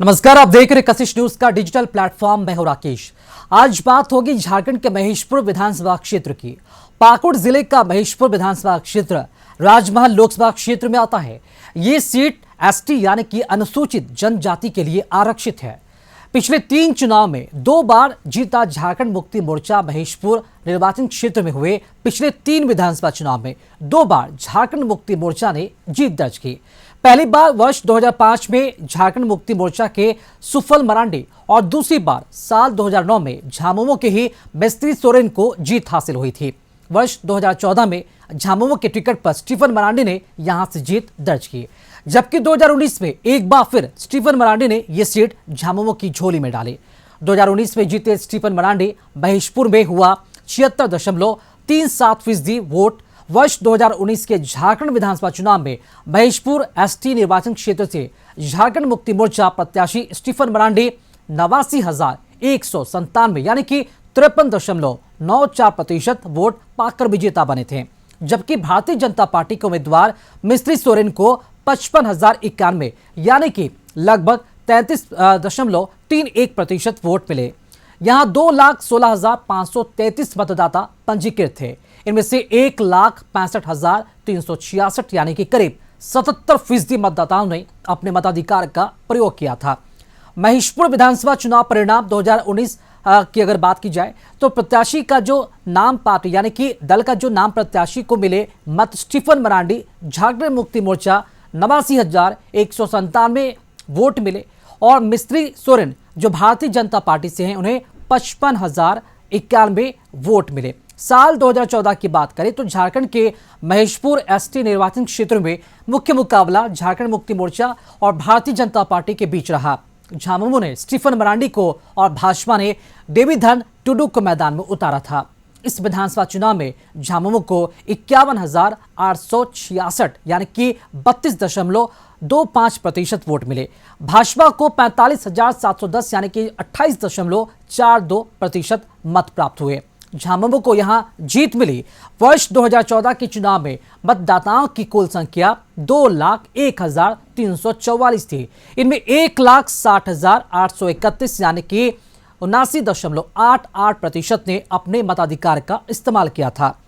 नमस्कार, आप देख रहे कशिश न्यूज का डिजिटल प्लेटफॉर्म। मैं हूं राकेश। आज बात होगी झारखंड के महेशपुर विधानसभा क्षेत्र की। पाकुड़ जिले का महेशपुर विधानसभा क्षेत्र राजमहल लोकसभा क्षेत्र में आता है। ये सीट एसटी यानी कि अनुसूचित जनजाति के लिए आरक्षित है। पिछले 3 चुनाव में 2 बार जीता झारखंड मुक्ति मोर्चा महेशपुर निर्वाचन क्षेत्र में हुए पिछले 3 विधानसभा चुनाव में 2 बार झारखंड मुक्ति मोर्चा ने जीत दर्ज की। पहली बार वर्ष 2005 में झारखंड मुक्ति मोर्चा के सुफल मरांडी और दूसरी बार साल 2009 में झामुमो के ही मिस्त्री सोरेन को जीत हासिल हुई थी। वर्ष 2014 में झामुमो के टिकट पर स्टीफन मरांडी ने यहां से जीत दर्ज की, जबकि 2019 में एक बार फिर स्टीफन मरांडी ने यह सीट झामुमो की झोली में डाली। 2019 में जीते स्टीफन मरांडी महेशपुर में हुआ 76.37% वोट। वर्ष 2019 के झारखंड विधानसभा चुनाव में महेशपुर एसटी निर्वाचन क्षेत्र से झारखंड मुक्ति मोर्चा प्रत्याशी स्टीफन मरांडी 89,197 यानी कि 53.94% वोट पाकर विजेता बने थे, जबकि भारतीय जनता पार्टी के उम्मीदवार मिस्त्री सोरेन को 55,091 यानी कि लगभग 33.31% वोट मिले। यहां 2,16,533 मतदाता पंजीकृत थे। इनमें से 1,65,366 यानी कि करीब 77% मतदाताओं ने अपने मताधिकार का प्रयोग किया था। महेशपुर विधानसभा चुनाव परिणाम 2019 की अगर बात की जाए तो प्रत्याशी का जो नाम पार्टी यानी कि दल का जो नाम प्रत्याशी को मिले मत स्टीफन मरांडी झारखंड मुक्ति मोर्चा 89,197 वोट मिले और मिस्त्री सोरेन जो भारतीय जनता पार्टी से हैं उन्हें 55,091 वोट मिले। साल 2014 की बात करें तो झारखंड के महेशपुर एसटी निर्वाचन क्षेत्र में मुख्य मुकाबला झारखंड मुक्ति मोर्चा और भारतीय जनता पार्टी के बीच रहा। झामुमो ने स्टीफन मरांडी को और भाजपा ने देवीधन टुडू को मैदान में उतारा था। इस विधानसभा चुनाव में झामुमो को 51,866 यानी कि 32.25% वोट मिले। भाजपा को 45,710 यानी कि 28.42% मत प्राप्त हुए। झामुमो को यहां जीत मिली। वर्ष 2014 के चुनाव में मतदाताओं की कुल संख्या 2,01,344 थी। इनमें 1,60,831 यानी कि 79.88% ने अपने मताधिकार का इस्तेमाल किया था।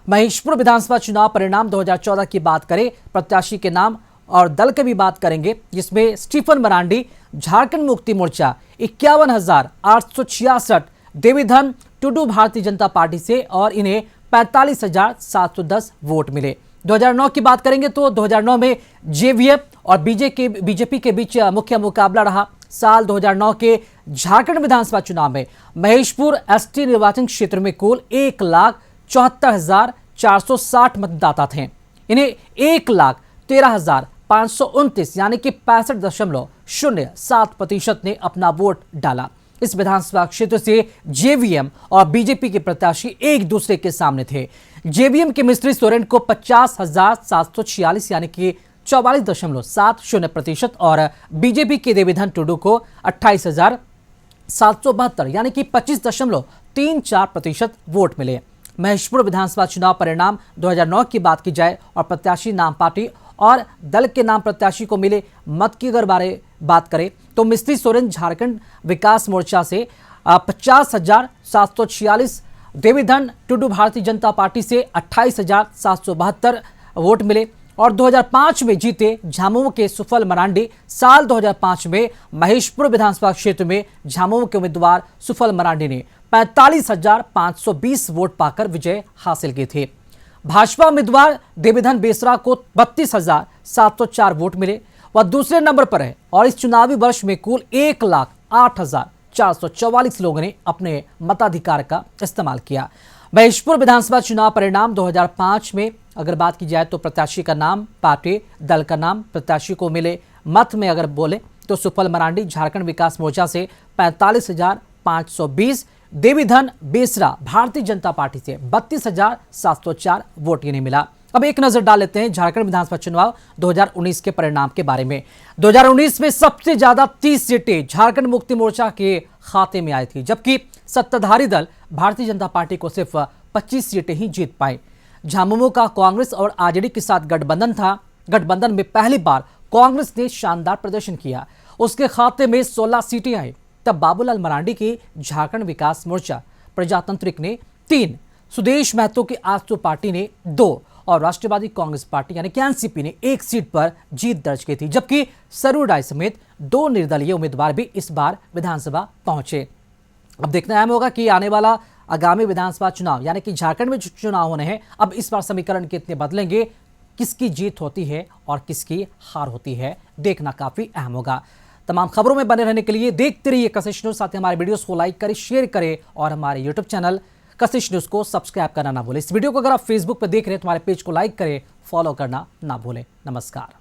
महेशपुर विधानसभा चुनाव परिणाम 2014 की बात करें, प्रत्याशी के नाम और दल की भी बात करेंगे, जिसमें स्टीफन मरांडी झारखंड मुक्ति मोर्चा 51,866, देवीधन टुडू भारतीय जनता पार्टी से और इन्हें 45,710 वोट मिले। 2009 की बात करेंगे तो 2009 में जेवीएम और बीजेपी के बीच मुख्य मुकाबला रहा। साल 2009 के झारखंड विधानसभा चुनाव में महेशपुर एसटी निर्वाचन क्षेत्र में कुल 1,74,460 मतदाता थे। इन्हें 1,13,529 यानी कि 65.07% ने अपना वोट डाला। इस विधानसभा क्षेत्र से जेवीएम और बीजेपी के प्रत्याशी एक दूसरे के सामने थे। जेवीएम के मिस्त्री सोरेन को 50,746 यानी कि 44.70% और बीजेपी के देवीधन टुडू को 28,772 यानी कि 25.34% वोट मिले। महेशपुर विधानसभा चुनाव परिणाम 2009 की बात की जाए और प्रत्याशी नाम पार्टी और दल के नाम प्रत्याशी को मिले मत की अगर बात करें तो मिस्त्री सोरेन झारखंड विकास मोर्चा से 50,746, देवीधन टुडू भारतीय जनता पार्टी से 28,772 वोट मिले और 2005 में जीते झामुमो के सुफल मरांडी साल 2005 में महेशपुर विधानसभा क्षेत्र में झामुमो के उम्मीदवार सुफल मरांडी ने 45,520 वोट पाकर विजय हासिल की थी। भाजपा उम्मीदवार देवीधन बेसरा को 32,704 वोट मिले, वह दूसरे नंबर पर है और इस चुनावी वर्ष में कुल 1,08,444 लोगों ने अपने मताधिकार का इस्तेमाल किया। महेशपुर विधानसभा चुनाव परिणाम 2005 में अगर बात की जाए तो प्रत्याशी का नाम पार्टी, दल का नाम प्रत्याशी को मिले मत में अगर बोले तो सुफल मरांडी झारखंड विकास मोर्चा से 45,520, देवीधन बेसरा भारतीय जनता पार्टी से 32,704 वोट इन्हें मिला। अब एक नजर डाल लेते हैं झारखंड विधानसभा चुनाव 2019 के परिणाम के बारे में। 2019 में सबसे ज्यादा 30 सीटें झारखंड मुक्ति मोर्चा के खाते में आई थी, जबकि सत्ताधारी दल भारतीय जनता पार्टी को सिर्फ 25 सीटें ही जीत पाई। झामुमो का कांग्रेस और आरजेडी के साथ गठबंधन था। गठबंधन में पहली बार कांग्रेस ने शानदार प्रदर्शन किया उसके खाते में 16 सीटें आई। तब बाबूलाल मरांडी की झारखंड विकास मोर्चा प्रजातांत्रिक ने 3, सुदेश महतो की आजसू पार्टी ने 2 और राष्ट्रवादी कांग्रेस पार्टी यानी कि एनसीपी ने 1 सीट पर जीत दर्ज की थी, जबकि सरूर राय समेत 2 निर्दलीय उम्मीदवार भी इस बार विधानसभा पहुंचे। अब देखना अहम होगा कि आने वाला आगामी विधानसभा चुनाव यानी कि झारखंड में जो चुनाव होने हैं, अब इस बार समीकरण कितने बदलेंगे, किसकी जीत होती है और किसकी हार होती है, देखना काफी अहम होगा। तमाम खबरों में बने रहने के लिए देखते रहिए कशिश न्यूज। साथ ही हमारे वीडियोस को लाइक करें, शेयर करें और हमारे यूट्यूब चैनल कशिश न्यूज को सब्सक्राइब करना ना भूलें। इस वीडियो को अगर आप फेसबुक पर देख रहे हैं तो हमारे पेज को लाइक करें, फॉलो करना ना भूलें। नमस्कार।